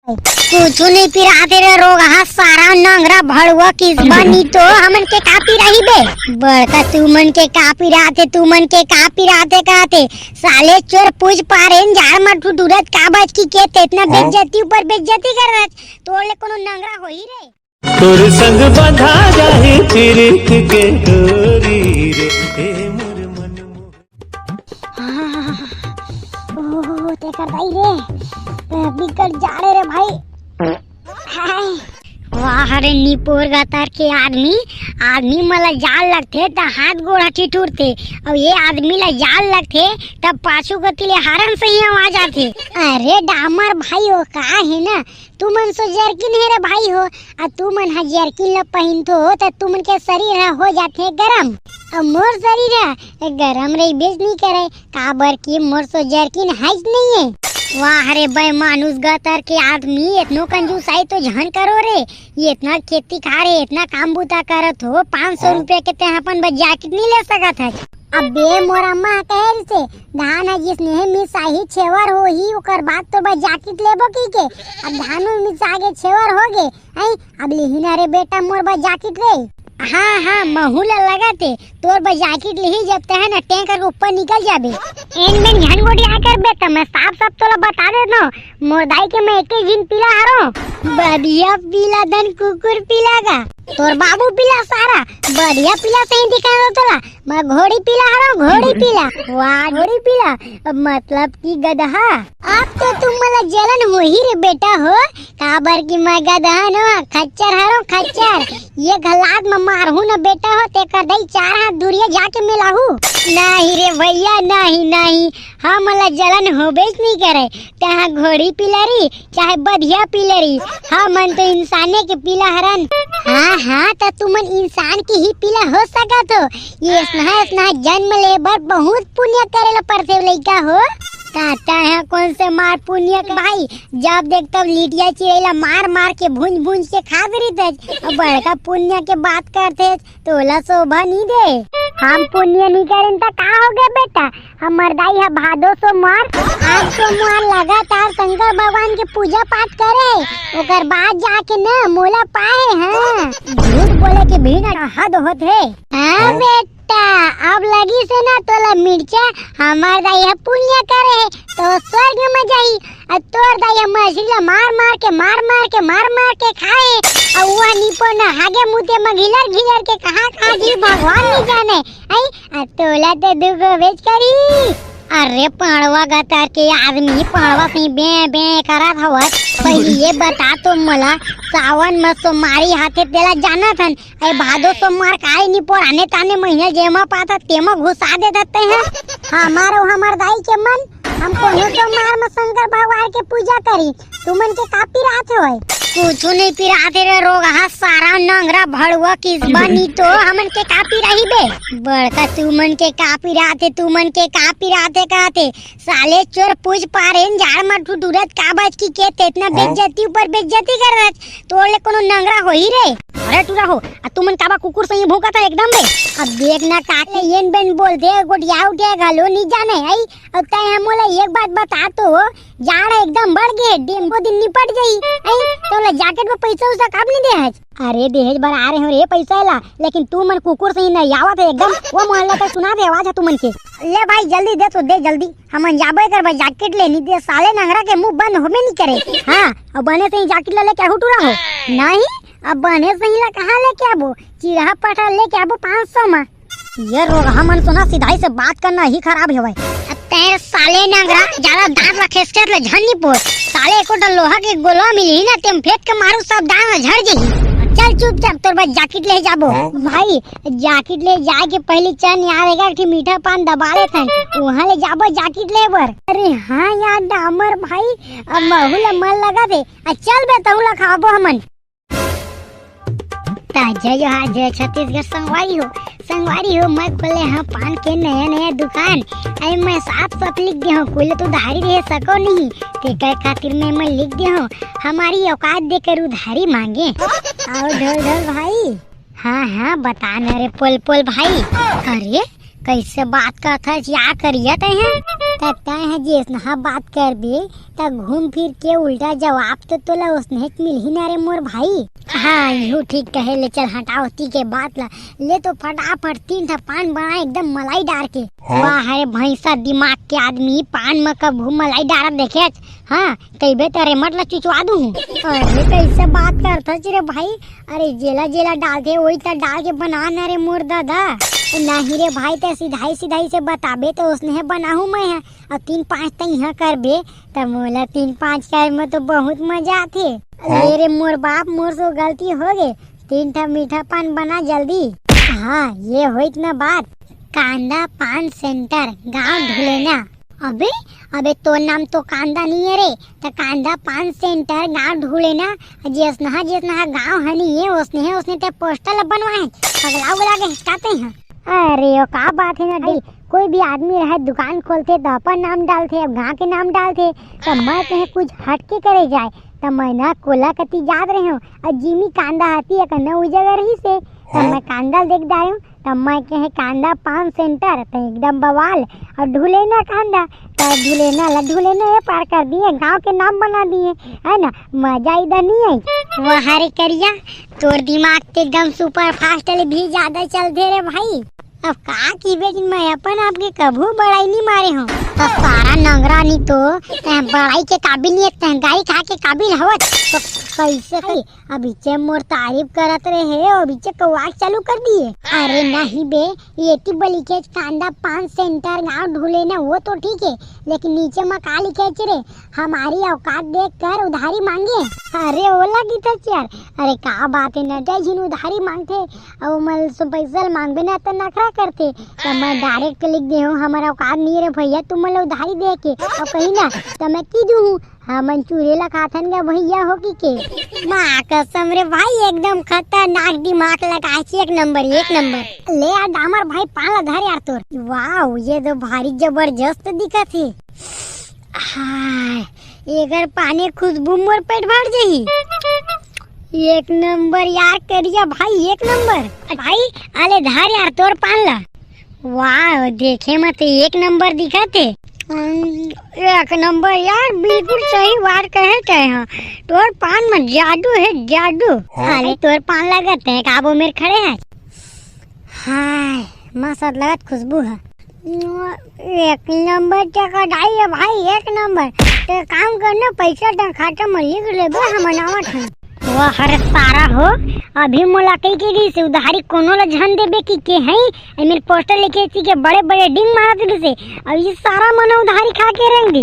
कुछ नहीं पिरा तेरे रोग हा सारा नंगरा भड़ुआ किस बनी तो हमन के कापी रही बे बड़का तू मन के कापी राते तू मन के कापी राते कहते साले चोर पूछ पारेन झाड़ में ठुठुरत काबज की के इतना बेइज्जती ऊपर बेइज्जती कर रहा तोड़ले कोनो नंगरा होई रे तोर संग बंधा जाए प्रीत के डोरी रे ए मोर मन ओह ते कर भाई रे बिकट जा रे भाई हाय वाह रे निपोर गतर के आदमी मला जाल लगथे त हाथ गोड़ ठिठुरथे और ये आदमी ला जाल लगथे तब पाछू गतिले हरन से ही आवाज आथे। अरे डामर भाई हो का है ना तू मन सो जर्किन है रे भाई हो आ तू मन हा जर्किन ला पहिनथो त तू मन के शरीर हो जाथे गरम और मोर शरीर गरम रे बेच नहीं करे काबर की मोर सो जर्किन है नहीं है। वाह रे भाई मानुस गतर के आदमी इतनो कंजूसाई तो झन करो रे ये इतना खेती खा रे इतना काम बुता करत हो 500 रुपए के ते अपन जैकेट नहीं ले सकत है। अब बे मोर अम्मा कहे से धान है जिसने मिसाही छेवर हो ही ओकर बाद तो बस जैकेट लेबो की के अब धान में मिसागे छेवर हो गे आई अब लेहिना रे बेटा मोर बस जैकेट रे हाँ महूला लगाते तोर बस जैकेट ले जब है ना टैंकर के ऊपर निकल जाबे एन में झनगोटी आकर बेटा मैं साफ तोला बता दे दो मोदाई के मैं एक जिन पीला हारो बढ़िया पीला धन कुकुर पीलागा तोर बाबू पीला सारा बढ़िया पीला सही दिखा दो तोला मैं घोड़ी पीला हारो घोड़ी पीला वाह घोड़ी पीला मतलब की गधा अब तो तुम मला जलन हो ही रे बेटा हो काबर की मैं गधा नो खच्चर हारो खच्चर ये गलात में मारहू ना बेटा हो ते कर दई 4 हाथ दूरिया जाके मिलाहू नहीं रे भैया नहीं हम मला जलन होबेच नहीं करे चाहे घोड़ी पिलरी चाहे बढ़िया पिलरी हम मन तो इंसाने के पीला हरन हाँ तो तुमन इंसान की ही पीला हो सकत हो ये स्नाह जन्म ले बर बहुत पुण्य करेला पड़थे लइका हो कहता है कौन से मार पुण्य भाई जब देख तब लिटिया चिड़ैला मार के भूंज के खा दे और बड़का पुण्य के बात करते तोला शोभा नहीं दे हम पुण्य नहीं करें तो का हो गया बेटा हमर दाई है भादो सोमवार आज सोमवार लगातार शंकर भगवान के पूजा पाठ करे ओकर बाद जाके ना मोला पाए हैं झूठ बोले के भी ना हद होत है हाँ बेटा अब लगी से ना तोला मिर्चा हमार दाई पुण्य करे तो स्वर्ग में जाई और तोर दाई मछली मार के खाए और वह निपो न हागे मुते में घिलर के कहाँ जी भगवान नहीं जाने आई तोला तो दुख बेच करी। अरे पढ़वा गतर के आदमी पढ़वा से बे करत हवत पहले ये बता तो मला सावन में सोमवारी हाथे तेला जाना थन ए भादो सोमवार काहे नहीं पुराने ताने महीने जेमा पाता तेमा घुसा दे देते हैं हमार दाई के मन हम कोनो सोमवार में शंकर भगवान के पूजा करी तुमन के कापी रात होय कुछ नहीं पिरा तेरे रोग हा सारा नंगरा भड़ुआ किस बनी तो हमन के कापी रही बे बड़का तू मन के कापी राते कहते साले चोर पूछ पारेन झाड़ में ठुठुरत काबज की के इतना बेइज्जती ऊपर बेइज्जती कर रहा तोड़ले कोनो नंगरा होई रे अरे टूरा हो तुमन काबा कुकुर से भूखा था एकदम रे अब देखना काके येन बेन बोल दे गोटिया उठे घालो नहीं जाने आई अब तय हमोला एक बात बता तो जाड़ एकदम बढ़ गए डेंगू दिन निपट गई आई तो जैकेट में पैसा उसा कब नहीं देहज अरे देहज बर आ रहे हो रे पैसा ला लेकिन तू मन कुकुर से ही नहीं आवत है एकदम वो मोहल्ला तक सुना दे आवाज है तू मन के ले भाई जल्दी दे तो दे जल्दी हम जाबे कर भाई जैकेट ले नहीं दे साले नंगरा के मुंह बंद होबे नहीं करे हां अब बने से ही जैकेट ले क्या हुटूरा हो नहीं अब बने से ही ला कहां लेके आबो चिड़ा पटा लेके आबो 500 में ये रोग हमन सुना सीधाई से बात करना ही खराब है भाई तेरे साले नंगरा ज्यादा दांत ला खेसके ले झन्नी पोर साले एको लोहा के गोला मिली ना तेम फेंक के मारू सब दांत झड़ जही चल चुपचाप तोर बस जैकेट ले जाबो भाई जैकेट ले जाए के पहले चन आवेगा कि मीठा पान दबा ले थन वहां ले जाबो जैकेट ले बर अरे हां यार डामर भाई अब महूला मन लगा दे चल बे तहुला खाबो हमन जय आज छत्तीसगढ़ संगवारी हो मैं खोले हाँ पान के नया दुकान अरे मैं साफ लिख दे हूँ कोई तो उधारी रह सको नहीं तेकर खातिर मैं लिख दे हूँ हमारी औकात देकर उधारी मांगे और ढोल भाई हाँ बता न रे पोल भाई अरे कैसे बात करता क्या करिए हैं कहता है जैसना बात कर बे ता घूम फिर के उल्टा जवाब तो तोला उसने मिल ही ना रे मोर भाई। हाँ यू ठीक कहे ले, चल हटाओ ती के बात ला, ले तो फटाफट 3 ठा पान बना एकदम मलाई डाल के। वाह रे भैंसा दिमाग के आदमी, पान में कब मलाई डाल देखे। हाँ कई तेरे मतलब चुचवा दूँ। अरे कैसे बात करता रे भाई, अरे जेला जेला डालते वही तो डाल के बना ना रे मोर दादा। नहीं रे भाई ते सीधाई सीधाई से बताबे तो उसने बनाहू मैं है, और 3-5 तो यहाँ कर बे तब मोला 3-5 कर में तो बहुत मजा आते। अरे मोर बाप मोर से गलती हो गए, 3 ठा मीठा पान बना जल्दी। हाँ ये होइत ना बात। कांदा पान सेंटर गांव धुलेना। अबे अबे तो नाम तो कांदा नहीं है रे, तो कांदा पान सेंटर गांव ढूलेना जैसना गांव हनी है उसने ते पोस्टर बनवाए पगला बुला के हटाते हैं। अरे ओ का बात है ना डी, कोई भी आदमी रहे दुकान खोलते तो अपन नाम डालते, अब गाँव के नाम डालते, तो मैं कहे कुछ हट के करे जाए तो मैं ना कोला कती याद रहे हूँ, और जिमी कांदा आती है कहना उस जगह रही से, तब मैं कांदा देख दाई हूँ, तब मैं कहे कांदा पान सेंटर तो एकदम बवाल, और ढूलेना कांदा तो ढूलेना ये पार कर दिए, गांव के नाम बना दिए है ना, मजा इधर नहीं आई। वह रे करिया तोर दिमाग तो एकदम सुपर फास्ट भी ज्यादा चलते रे भाई। अब का की बेच मैं अपन आपके कभू बड़ाई नहीं मारे हूँ, तो सारा नंगरा नहीं तो बड़ाई के काबिल नहीं है, गाई खा के काबिल हवत तो कैसे कही। अब इचे मोर तारीफ करत रहे और इचे कवाक चालू कर दिए। अरे नहीं बे, ये लिखे कांदा पान सेंटर गाँव ढूले ना वो तो ठीक है, लेकिन नीचे में का लिखे रे हमारी औकात देख कर उधारी मांगे। अरे ओला की था यार, अरे का बात है नटा जिन उधारी मांगते और मैं पैसा मांगबे ना तो नखरा करते, तो मैं डायरेक्ट लिख दे हूँ हमारा औकात नहीं रे भैया तुम मला उधारी दे के, और कहीं ना तो मैं की दूँ हाँ मंचूरियला खाथन का भैया हो के माँ कसम रे भाई एकदम खतरनाक दिमाग लगा, एक नंबर ले यार डामर भाई पाला धर यार तोर। वाह ये तो भारी जबरदस्त दिखत है। हाँ एकर पानी खुशबू मोर पेट भर जाही। एक नंबर यार करिया भाई, एक नंबर भाई। अले धार यार तोर पान ला। वाह देखे मत एक नंबर दिखत है, एक नंबर यार बिल्कुल सही बात कहे थे। हाँ तोर पान में जादू है जादू। अरे तोर पान लगत है काबू मेरे खड़े हैं। हाँ मस्त लगत खुशबू है, एक नंबर चकड़ाई है भाई, एक नंबर। तो काम करना पैसा खाता में लिख ले हम मनावत हैं। वह हर सारा हो अभी मोला कई के से उधारी कोनो ला झन देबे की है, मेरे पोस्टर लिखे थी के बड़े बड़े डिंग मार दे से, अब ये सारा मना उधारी खा के रहेंगे।